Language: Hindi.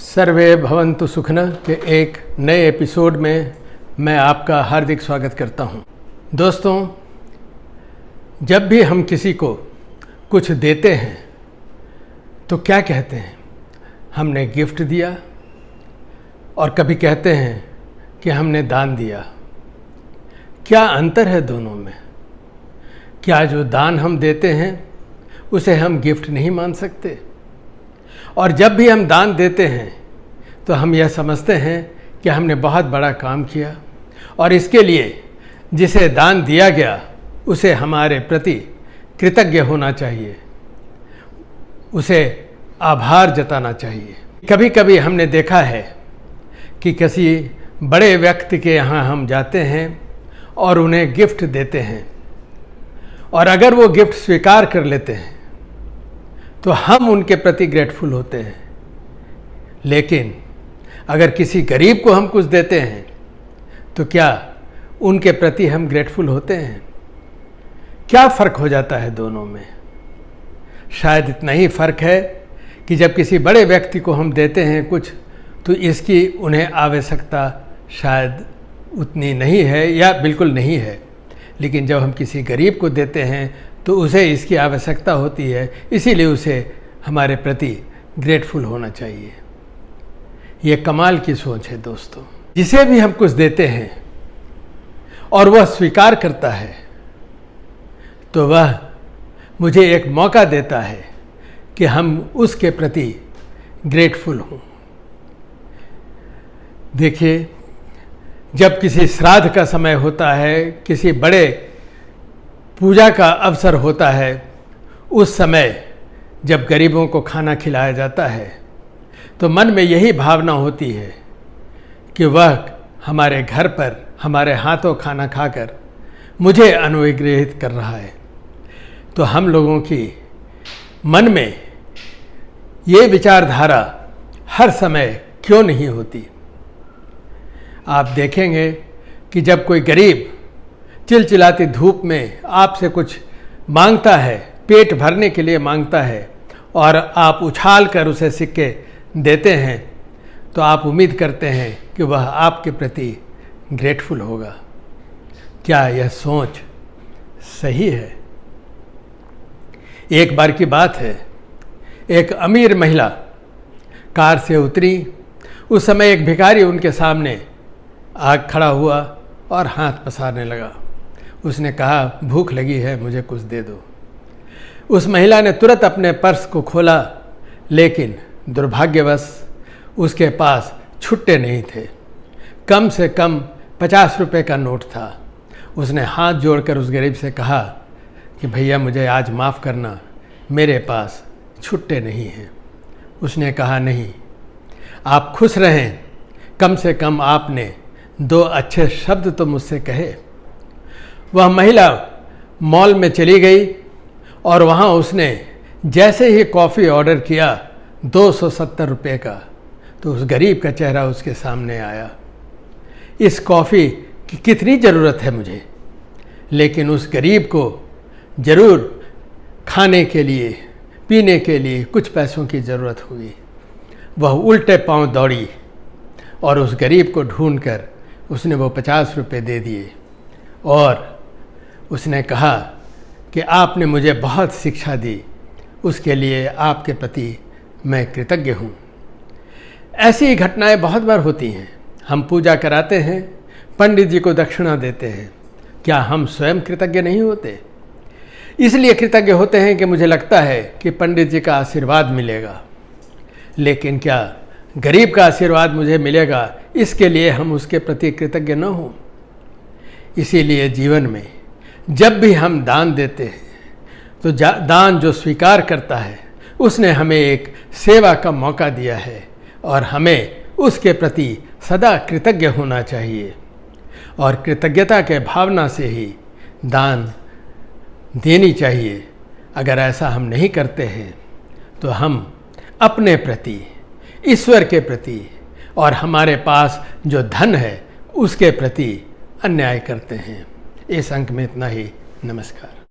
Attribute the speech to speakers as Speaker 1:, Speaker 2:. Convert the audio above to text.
Speaker 1: सर्वे भवन्तु सुखिनः के एक नए एपिसोड में मैं आपका हार्दिक स्वागत करता हूं। दोस्तों, जब भी हम किसी को कुछ देते हैं तो क्या कहते हैं? हमने गिफ्ट दिया, और कभी कहते हैं कि हमने दान दिया। क्या अंतर है दोनों में? क्या जो दान हम देते हैं उसे हम गिफ्ट नहीं मान सकते? और जब भी हम दान देते हैं तो हम यह समझते हैं कि हमने बहुत बड़ा काम किया, और इसके लिए जिसे दान दिया गया उसे हमारे प्रति कृतज्ञ होना चाहिए, उसे आभार जताना चाहिए। कभी कभी हमने देखा है कि किसी बड़े व्यक्ति के यहाँ हम जाते हैं और उन्हें गिफ्ट देते हैं, और अगर वो गिफ्ट स्वीकार कर लेते हैं तो हम उनके प्रति ग्रेटफुल होते हैं। लेकिन अगर किसी गरीब को हम कुछ देते हैं तो क्या उनके प्रति हम ग्रेटफुल होते हैं? क्या फ़र्क हो जाता है दोनों में? शायद इतना ही फ़र्क है कि जब किसी बड़े व्यक्ति को हम देते हैं कुछ, तो इसकी उन्हें आवश्यकता शायद उतनी नहीं है या बिल्कुल नहीं है। लेकिन जब हम किसी गरीब को देते हैं तो उसे इसकी आवश्यकता होती है, इसीलिए उसे हमारे प्रति ग्रेटफुल होना चाहिए। ये कमाल की सोच है दोस्तों। जिसे भी हम कुछ देते हैं और वह स्वीकार करता है तो वह मुझे एक मौका देता है कि हम उसके प्रति ग्रेटफुल हों। देखिए, जब किसी श्राद्ध का समय होता है, किसी बड़े पूजा का अवसर होता है, उस समय जब गरीबों को खाना खिलाया जाता है तो मन में यही भावना होती है कि वह हमारे घर पर हमारे हाथों खाना खाकर मुझे अनुग्रहित कर रहा है। तो हम लोगों की मन में ये विचारधारा हर समय क्यों नहीं होती? आप देखेंगे कि जब कोई गरीब चिलचिलाती धूप में आपसे कुछ मांगता है, पेट भरने के लिए मांगता है, और आप उछाल कर उसे सिक्के देते हैं, तो आप उम्मीद करते हैं कि वह आपके प्रति ग्रेटफुल होगा। क्या यह सोच सही है? एक बार की बात है, एक अमीर महिला कार से उतरी। उस समय एक भिखारी उनके सामने आग खड़ा हुआ और हाथ पसारने लगा। उसने कहा, भूख लगी है, मुझे कुछ दे दो। उस महिला ने तुरंत अपने पर्स को खोला, लेकिन दुर्भाग्यवश उसके पास छुट्टे नहीं थे। कम से कम 50 रुपये का नोट था। उसने हाथ जोड़कर उस गरीब से कहा कि भैया, मुझे आज माफ़ करना, मेरे पास छुट्टे नहीं हैं। उसने कहा, नहीं, आप खुश रहें, कम से कम आपने 2 अच्छे शब्द तो मुझसे कहे। वह महिला मॉल में चली गई और वहाँ उसने जैसे ही कॉफ़ी ऑर्डर किया 270 रुपये का, तो उस गरीब का चेहरा उसके सामने आया। इस कॉफ़ी की कितनी ज़रूरत है मुझे, लेकिन उस गरीब को ज़रूर खाने के लिए, पीने के लिए कुछ पैसों की ज़रूरत हुई। वह उल्टे पांव दौड़ी और उस गरीब को ढूंढकर उसने वो 50 रुपये दे दिए, और उसने कहा कि आपने मुझे बहुत शिक्षा दी, उसके लिए आपके प्रति मैं कृतज्ञ हूँ। ऐसी घटनाएं बहुत बार होती हैं। हम पूजा कराते हैं, पंडित जी को दक्षिणा देते हैं, क्या हम स्वयं कृतज्ञ नहीं होते? इसलिए कृतज्ञ होते हैं कि मुझे लगता है कि पंडित जी का आशीर्वाद मिलेगा। लेकिन क्या गरीब का आशीर्वाद मुझे मिलेगा, इसके लिए हम उसके प्रति कृतज्ञ न हों? इसीलिए जीवन में जब भी हम दान देते हैं तो दान जो स्वीकार करता है उसने हमें एक सेवा का मौका दिया है, और हमें उसके प्रति सदा कृतज्ञ होना चाहिए। और कृतज्ञता के भावना से ही दान देनी चाहिए। अगर ऐसा हम नहीं करते हैं तो हम अपने प्रति, ईश्वर के प्रति और हमारे पास जो धन है उसके प्रति अन्याय करते हैं। इस अंक में इतना ही। नमस्कार।